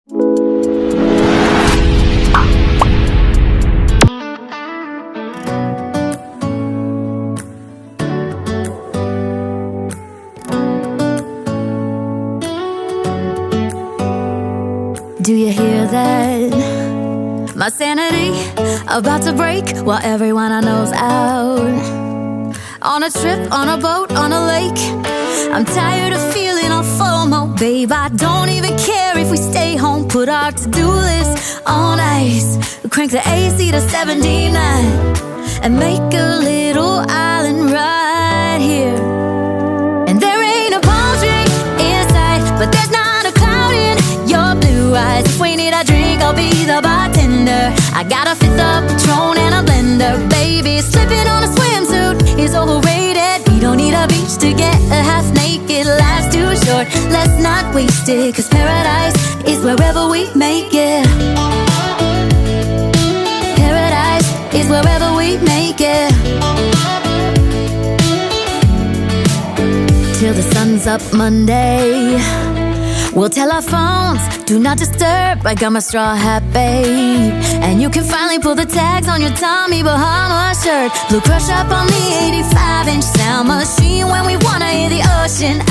Do you hear that? My sanity about to break while everyone I know's out. On a trip, on a boat, on a lake. I'm tired of feeling all FOMO, babe. I don't even care if we stay home. Put our to-do list on ice. Crank the AC to 79 and make a little island right here. And there ain't a palm tree in sight, but there's not a cloud in your blue eyes. If we need a drink, I'll be the bartender. I got a fifth of Patron and a blender. Baby, slipping on a swimsuit is overrated. We don't need a beach to get a half naked. Life's too short, let's not waste it. Cause paradise is wherever we make it. Paradise is wherever we make it. Till the sun's up Monday, we'll tell our phones, do not disturb. I got my straw hat, babe. And you can finally pull the tags on your Tommy Bahama shirt. Blue crush up on the 85-inch sound machine when we wanna hear the ocean.